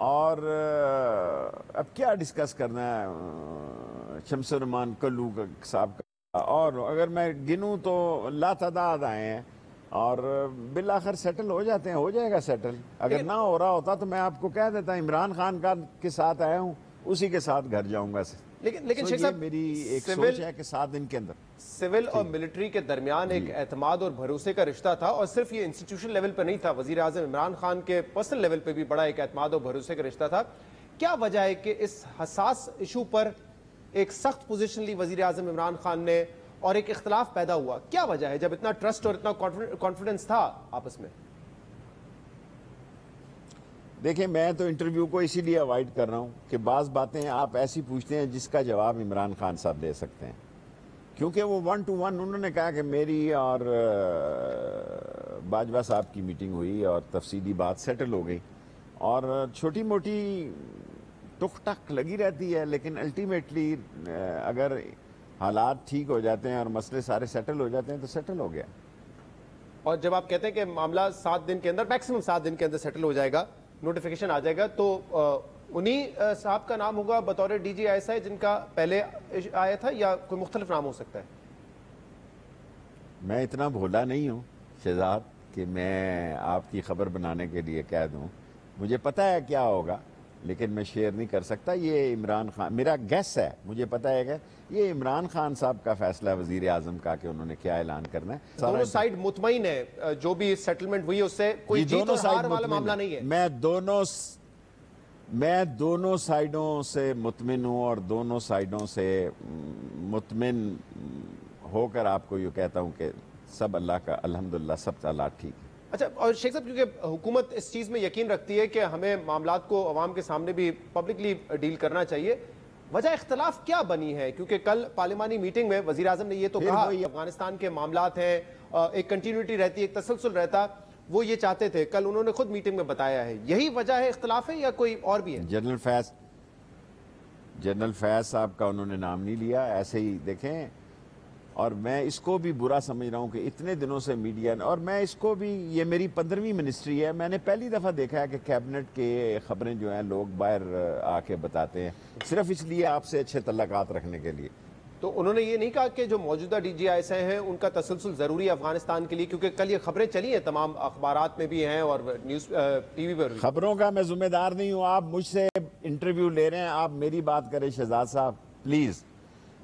اور اب کیا ڈسکس کرنا ہے شمس الرحمان کلو صاحب کا، اور اگر میں گنوں تو لاتعداد آئے ہیں اور بالآخر سیٹل ہو جاتے ہیں، ہو جائے گا سیٹل۔ اگر نہ ہو رہا ہوتا تو میں آپ کو کہہ دیتا عمران خان کے ساتھ آیا ہوں، اسی کے ساتھ گھر جاؤں گا۔ لیکن شیخ یہ صاحب میری ایک سوچ ہے کہ 7 دن کے اندر سول اور ملٹری کے درمیان ایک اعتماد اور بھروسے کا رشتہ تھا، اور صرف یہ انسٹیٹیوشن لیول پہ نہیں تھا، وزیر اعظم عمران خان کے پرسنل لیول پہ بھی بڑا ایک اعتماد اور بھروسے کا رشتہ تھا۔ کیا وجہ ہے کہ اس حساس ایشو پر ایک سخت پوزیشن لی وزیر اعظم عمران خان نے اور ایک اختلاف پیدا ہوا؟ کیا وجہ ہے جب اتنا ٹرسٹ اور اتنا کانفیڈنس تھا آپس میں؟ دیکھیں، میں تو انٹرویو کو اسی لیے اوائڈ کر رہا ہوں کہ بعض باتیں آپ ایسی پوچھتے ہیں جس کا جواب عمران خان صاحب دے سکتے ہیں، کیونکہ وہ 1 to 1 انہوں نے کہا کہ میری اور باجوہ صاحب کی میٹنگ ہوئی اور تفصیلی بات سیٹل ہو گئی، اور چھوٹی موٹی ٹک ٹک لگی رہتی ہے، لیکن الٹیمیٹلی اگر حالات ٹھیک ہو جاتے ہیں اور مسئلے سارے سیٹل ہو جاتے ہیں تو سیٹل ہو گیا۔ اور جب آپ کہتے ہیں کہ معاملہ 7 دن کے اندر، میکسیمم 7 دن کے اندر سیٹل ہو جائے گا، نوٹیفیکیشن آ جائے گا، تو انہی صاحب کا نام ہوگا بطور D G I S I جن کا پہلے آیا تھا، یا کوئی مختلف نام ہو سکتا ہے؟ میں اتنا بھولا نہیں ہوں شہزاد کہ میں آپ کی خبر بنانے کے لیے کہہ دوں، مجھے پتہ ہے کیا ہوگا لیکن میں شیئر نہیں کر سکتا۔ یہ عمران خان، میرا گیس ہے، مجھے پتہ ہے کہ یہ عمران خان صاحب کا فیصلہ وزیر اعظم کا کہ انہوں نے کیا اعلان کرنا ہے۔ دونوں سائیڈ مطمئن ہے جو بھی سیٹلمنٹ ہوئی اس سے کوئی جیت اور ہار والا معاملہ نہیں ہے؟ میں دونوں سائیڈوں سے مطمئن ہوں، اور دونوں سائیڈوں سے مطمئن ہو کر آپ کو یہ کہتا ہوں کہ سب اللہ کا الحمدللہ، سب اللہ ٹھیک ہے۔ اچھا، اور شیخ صاحب کیونکہ حکومت اس چیز میں یقین رکھتی ہے کہ ہمیں معاملات کو عوام کے سامنے بھی پبلکلی ڈیل کرنا چاہیے، وجہ اختلاف کیا بنی ہے؟ کیونکہ کل پارلیمانی میٹنگ میں وزیر اعظم نے یہ تو کہا افغانستان کے معاملات ہیں، ایک کنٹینیوٹی رہتی ہے، ایک تسلسل رہتا، وہ یہ چاہتے تھے، کل انہوں نے خود میٹنگ میں بتایا ہے۔ یہی وجہ ہے اختلاف ہے یا کوئی اور بھی ہے؟ جنرل فیض صاحب کا انہوں نے نام نہیں لیا، ایسے ہی دیکھیں، اور میں اس کو بھی برا سمجھ رہا ہوں کہ اتنے دنوں سے میڈیا نے، اور میں اس کو بھی، یہ میری 15ویں منسٹری ہے، میں نے پہلی دفعہ دیکھا ہے کہ کیبنٹ کے خبریں جو ہیں لوگ باہر آ کے بتاتے ہیں، صرف اس لیے آپ سے اچھے تعلقات رکھنے کے لیے۔ تو انہوں نے یہ نہیں کہا کہ جو موجودہ D G I S I ہیں ان کا تسلسل ضروری ہے افغانستان کے لیے؟ کیونکہ کل یہ خبریں چلی ہیں، تمام اخبارات میں بھی ہیں اور نیوز ٹی وی پر۔ خبروں کا میں ذمہ دار نہیں ہوں، آپ مجھ سے انٹرویو لے رہے ہیں، آپ میری بات کریں شہزاد صاحب پلیز۔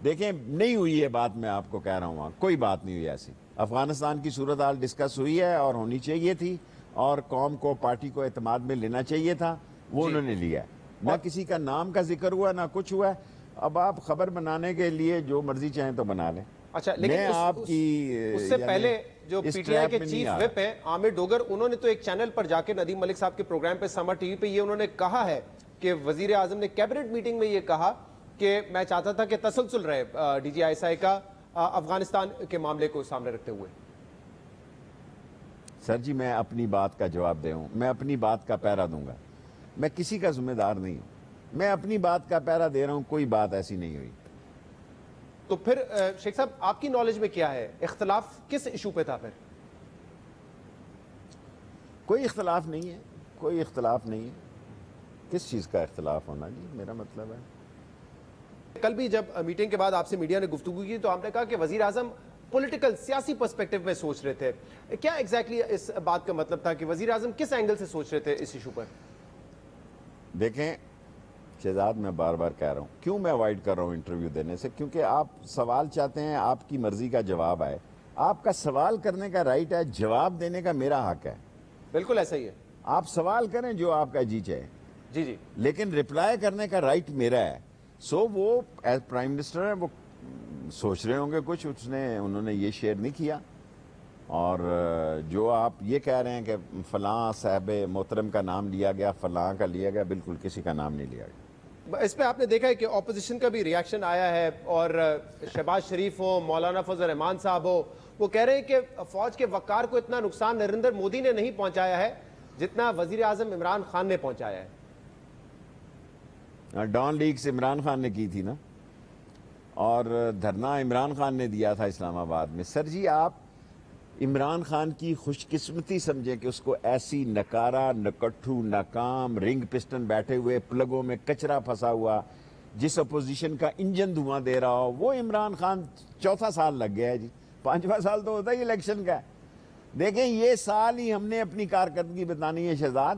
دیکھیں، نہیں ہوئی یہ بات، میں آپ کو کہہ رہا ہوں، کوئی بات نہیں ہوئی ایسی۔ افغانستان کی صورتحال ڈسکس ہوئی ہے اور ہونی چاہیے تھی، اور قوم کو، پارٹی کو اعتماد میں لینا چاہیے تھا، وہ انہوں نے لیا ہے۔ نہ کسی کا نام کا ذکر ہوا، نہ کچھ ہوا ہے۔ اب آپ خبر بنانے کے لیے جو مرضی چاہیں تو بنا لیں۔ اچھا، لیکن اس سے پہلے جو پی ٹی آئی کے چیف وپ ہیں عامر ڈوگر، انہوں نے تو ایک چینل پر جا کے ندیم ملک صاحب کے پروگرام پہ، سمر ٹی وی پہ، یہ انہوں نے کہا ہے کہ وزیر اعظم نے کیبنٹ میٹنگ میں یہ کہا کہ میں چاہتا تھا کہ تسلسل رہے D G I S I کا افغانستان کے معاملے کو سامنے رکھتے ہوئے۔ سر جی، میں اپنی بات کا جواب دے ہوں، میں اپنی بات کا پیرا دوں گا، میں کسی کا ذمہ دار نہیں ہوں، میں اپنی بات کا پیرا دے رہا ہوں، کوئی بات ایسی نہیں ہوئی۔ تو پھر شیخ صاحب آپ کی نالج میں کیا ہے، اختلاف کس ایشو پہ تھا پھر؟ کوئی اختلاف نہیں ہے، کوئی اختلاف نہیں ہے، کس چیز کا اختلاف ہونا جی، میرا مطلب ہے۔ کل بھی جب میٹنگ کے بعد آپ سے میڈیا نے گفتگو کی تو آپ نے کہا کہ وزیر اعظم پولیٹیکل، سیاسی پرسپیکٹو میں سوچ رہے تھے، کیا ایگزیکٹلی اس بات کا مطلب تھا کہ وزیر اعظم کس اینگل سے سوچ رہے تھے اس ایشو پر؟ دیکھیں شہزاد، میں بار بار کہہ رہا ہوں، کیوں میں اوائڈ کر رہا ہوں انٹرویو دینے سے؟ کیونکہ آپ سوال چاہتے ہیں، آپ کی مرضی کا جواب آئے، آپ کا سوال کرنے کا رائٹ ہے، جواب دینے کا میرا حق ہے۔ بالکل ایسا ہی ہے، آپ سوال کریں جو آپ کا جی چاہے، جی جی، لیکن رپلائی کرنے کا رائٹ میرا ہے۔ سو وہ ایز پرائم منسٹر ہیں، وہ سوچ رہے ہوں گے کچھ، انہوں نے یہ شیئر نہیں کیا، اور جو آپ یہ کہہ رہے ہیں کہ فلاں صاحب محترم کا نام لیا گیا، فلاں کا لیا گیا، بالکل کسی کا نام نہیں لیا گیا۔ اس پہ آپ نے دیکھا ہے کہ اپوزیشن کا بھی ریاکشن آیا ہے، اور شہباز شریف ہو، مولانا فضل الرحمان صاحب ہو، وہ کہہ رہے ہیں کہ فوج کے وقار کو اتنا نقصان نریندر مودی نے نہیں پہنچایا ہے جتنا وزیر اعظم عمران خان نے پہنچایا ہے۔ ڈان لیگز عمران خان نے کی تھی نا، اور دھرنا عمران خان نے دیا تھا اسلام آباد میں۔ سر جی، آپ عمران خان کی خوش قسمتی سمجھیں کہ اس کو ایسی نکارا نکٹھو ناکام رنگ پسٹن بیٹھے ہوئے پلگوں میں کچرا پھنسا ہوا جس اپوزیشن کا انجن دھواں دے رہا ہو، وہ عمران خان چوتھا سال لگ گیا ہے جی، 5واں سال تو ہوتا ہی الیکشن کا ہے۔ دیکھیں یہ سال ہی ہم نے اپنی کارکردگی بتانی ہے شہزاد،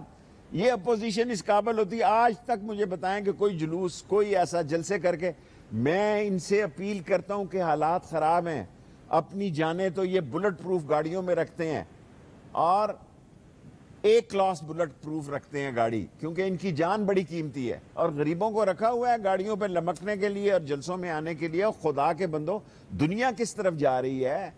یہ اپوزیشن اس قابل ہوتی، آج تک مجھے بتائیں کہ کوئی جلوس کوئی ایسا جلسے کر کے، میں ان سے اپیل کرتا ہوں کہ حالات خراب ہیں، اپنی جانیں تو یہ بلٹ پروف گاڑیوں میں رکھتے ہیں اور ایک کلاس بلٹ پروف رکھتے ہیں گاڑی، کیونکہ ان کی جان بڑی قیمتی ہے، اور غریبوں کو رکھا ہوا ہے گاڑیوں پہ لمکنے کے لیے اور جلسوں میں آنے کے لیے۔ خدا کے بندوں، دنیا کس طرف جا رہی ہے،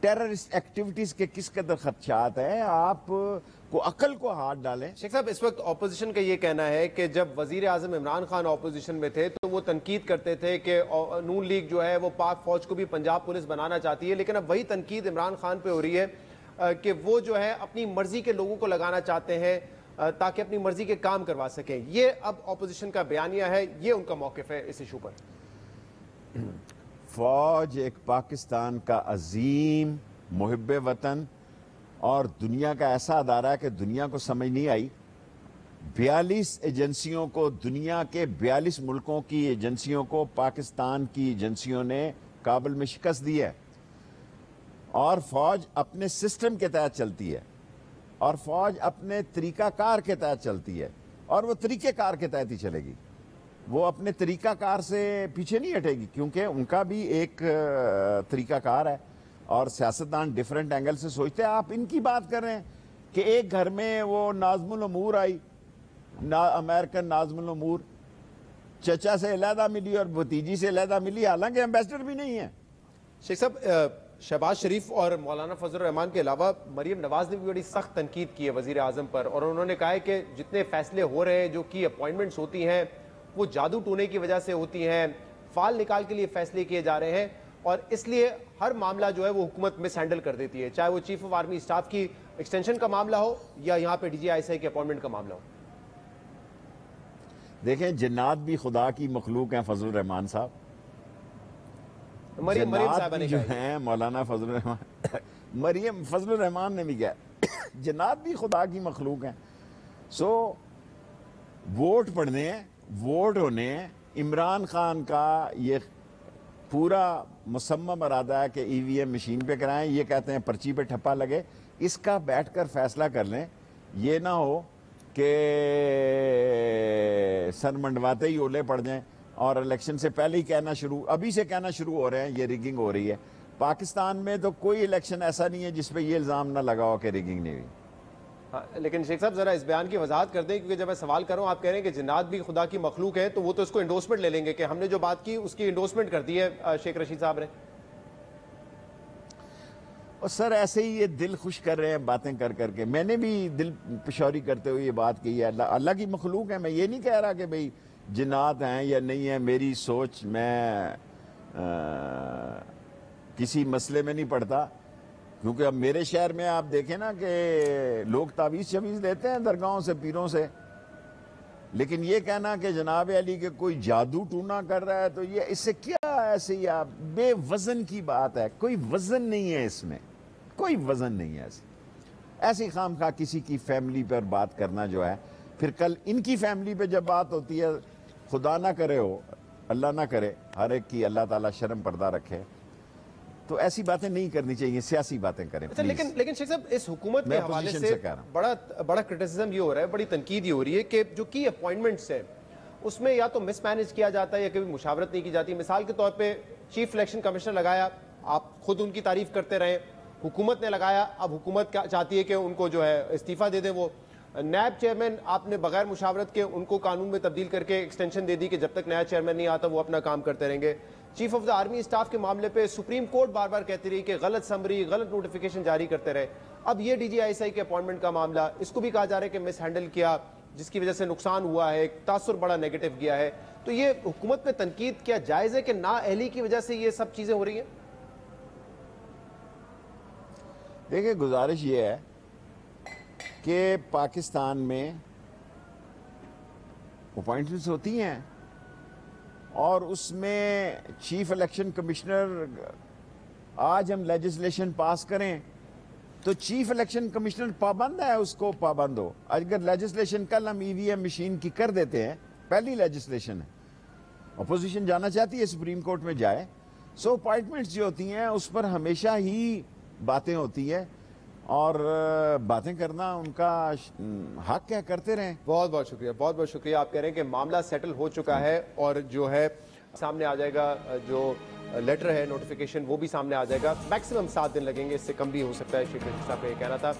ٹیررسٹ ایکٹیویٹیز کے کس قدر خدشات ہیں، آپ کو عقل کو ہاتھ ڈالیں۔ شیخ صاحب، اس وقت اپوزیشن کا یہ کہنا ہے کہ جب وزیر اعظم عمران خان اپوزیشن میں تھے تو وہ تنقید کرتے تھے کہ نون لیگ جو ہے وہ پاک فوج کو بھی پنجاب پولیس بنانا چاہتی ہے، لیکن اب وہی تنقید عمران خان پہ ہو رہی ہے کہ وہ جو ہے اپنی مرضی کے لوگوں کو لگانا چاہتے ہیں تاکہ اپنی مرضی کے کام کروا سکیں۔ یہ اب اپوزیشن کا بیانیہ ہے، یہ ان کا موقف ہے اس ایشو پر۔ فوج ایک پاکستان کا عظیم محب وطن اور دنیا کا ایسا ادارہ ہے کہ دنیا کو سمجھ نہیں آئی، 42 ایجنسیوں کو، دنیا کے 42 ملکوں کی ایجنسیوں کو پاکستان کی ایجنسیوں نے کابل میں شکست دی ہے، اور فوج اپنے سسٹم کے تحت چلتی ہے، اور فوج اپنے طریقہ کار کے تحت چلتی ہے، اور وہ طریقہ کار کے تحت ہی چلے گی، وہ اپنے طریقہ کار سے پیچھے نہیں ہٹے گی، کیونکہ ان کا بھی ایک طریقہ کار ہے، اور سیاستدان ڈیفرنٹ اینگل سے سوچتے ہیں۔ آپ ان کی بات کر رہے ہیں کہ ایک گھر میں وہ ناظم الامور آئی، امریکن ناظم الامور، چچا سے علیحدہ ملی اور بھتیجی سے علیحدہ ملی، حالانکہ ایمبیسڈر بھی نہیں ہے۔ شیخ صاحب، شہباز شریف اور مولانا فضل الرحمان کے علاوہ مریم نواز نے بھی بڑی سخت تنقید کی ہے وزیر اعظم پر، اور انہوں نے کہا ہے کہ جتنے فیصلے ہو رہے ہیں، جو کی اپوائنٹمنٹس ہوتی ہیں، وہ جادو ٹونے کی وجہ سے ہوتی ہیں، فال نکال کے لیے فیصلے کیے جا رہے ہیں، اور اس لیے ہر معاملہ جو ہے وہ حکومت مس ہینڈل کر دیتی ہے، چاہے وہ چیف آف آرمی اسٹاف کی ایکسٹینشن کا معاملہ ہو یا یہاں پہ D G I S I کے اپوائنٹمنٹ کا معاملہ ہو۔ دیکھیں جنات بھی خدا کی مخلوق ہیں فضل الرحمان صاحب، مریم جنات صاحبہ نے بھی جو کہا ہے۔ ہیں مولانا فضل الرحمان مریم فضل الرحمان نے بھی کہا جنات بھی خدا کی مخلوق ہیں۔ سو ووٹ پڑھنے ہیں، ووٹ ہونے ہیں، عمران خان کا یہ پورا مصمم ارادہ ہے کہ ای وی ایم مشین پہ کرائیں، یہ کہتے ہیں پرچی پہ ٹھپا لگے، اس کا بیٹھ کر فیصلہ کر لیں، یہ نہ ہو کہ سر منڈواتے ہی اولے پڑ جائیں اور الیکشن سے پہلے ہی ابھی سے کہنا شروع ہو رہے ہیں یہ ریگنگ ہو رہی ہے۔ پاکستان میں تو کوئی الیکشن ایسا نہیں ہے جس پہ یہ الزام نہ لگا ہو کہ ریگنگ نہیں ہوئی۔ لیکن شیخ صاحب ذرا اس بیان کی وضاحت کر دیں، کیونکہ جب میں سوال کر رہا ہوں آپ کہہ رہے ہیں کہ جنات بھی خدا کی مخلوق ہے، تو وہ تو اس کو انڈورسمنٹ لے لیں گے کہ ہم نے جو بات کی اس کی انڈورسمنٹ کر دی ہے شیخ رشید صاحب نے۔ اور سر ایسے ہی یہ دل خوش کر رہے ہیں باتیں کر کر کے، میں نے بھی دل پشوری کرتے ہوئے یہ بات کی ہے، اللہ کی مخلوق ہے، میں یہ نہیں کہہ رہا کہ بھئی جنات ہیں یا نہیں ہیں، میری سوچ، میں کسی مسئلے میں نہیں پڑتا، کیونکہ اب میرے شہر میں آپ دیکھیں نا کہ لوگ تعویذ شویز لیتے ہیں درگاہوں سے، پیروں سے، لیکن یہ کہنا کہ جناب علی کے کوئی جادو ٹونا کر رہا ہے تو یہ اس سے کیا ایسے ہی آپ بے وزن کی بات ہے، کوئی وزن نہیں ہے اس میں، کوئی وزن نہیں ہے ایسی خام خواہ کسی کی فیملی پر بات کرنا جو ہے، پھر کل ان کی فیملی پہ جب بات ہوتی ہے، خدا نہ کرے ہو، اللہ نہ کرے، ہر ایک کی اللہ تعالیٰ شرم پردہ رکھے، تو ایسی باتیں نہیں کرنی چاہیے، سیاسی باتیں کریں پلیز۔ لیکن شیخ صاحب اس حکومت کے حوالے سے بڑا کرٹیسزم یہ ہو رہا ہے، بڑی تنقید یہ ہو رہی ہے کہ جو کی اپوائنٹمنٹس ہیں اس میں یا تو مس مینج کیا جاتا ہے یا کبھی مشاورت نہیں کی جاتی۔ مثال کے طور پہ چیف الیکشن کمشنر لگایا، آپ خود ان کی تعریف کرتے رہے، حکومت نے لگایا، اب حکومت چاہتی ہے کہ ان کو جو ہے استعفیٰ دے دیں، وہ نیب چیئرمین آپ نے بغیر مشاورت کے ان کو قانون میں تبدیل کر کے ایکسٹینشن دے دی کہ جب تک نیا چیئرمین نہیں آتا وہ اپنا کام کرتے رہیں گے۔ Chief of the army staff کے معاملے پہ سپریم کورٹ بار بار کہتی رہی کہ غلط سمری، غلط نوٹیفیکیشن جاری کرتے رہے۔ اب یہ D G I S I کے اپوائنٹمنٹ کا معاملہ، اس کو بھی کہا جا رہا ہے کہ مس ہینڈل کیا، جس کی وجہ سے نقصان ہوا ہے، تاثر بڑا نیگیٹو گیا ہے۔ تو یہ حکومت پہ تنقید کیا جائز ہے کہ نااہلی کی وجہ سے یہ سب چیزیں ہو رہی ہیں؟ دیکھیں گزارش یہ ہے کہ پاکستان میں اپوائنٹمنٹس ہوتی ہیں اور اس میں چیف الیکشن کمشنر، آج ہم لیجسلیشن پاس کریں تو چیف الیکشن کمشنر پابند ہے اس کو پابند ہو. اگر لیجسلیشن کل ہم EVM مشین کی کر دیتے ہیں, پہلی لیجسلیشن ہے, اپوزیشن جانا چاہتی ہے سپریم کورٹ میں جائے. سو اپائنٹمنٹس جو ہوتی ہیں اس پر ہمیشہ ہی باتیں ہوتی ہیں, اور باتیں کرنا ان کا حق ہے, کرتے رہیں. بہت بہت شکریہ, بہت بہت شکریہ. آپ کہہ رہے ہیں کہ معاملہ سیٹل ہو چکا ہے اور جو ہے سامنے آ جائے گا, جو لیٹر ہے نوٹیفیکیشن وہ بھی سامنے آ جائے گا. میکسیمم 7 دن لگیں گے, اس سے کم بھی ہو سکتا ہے. شیخ رشید صاحب کا یہ کہنا تھا.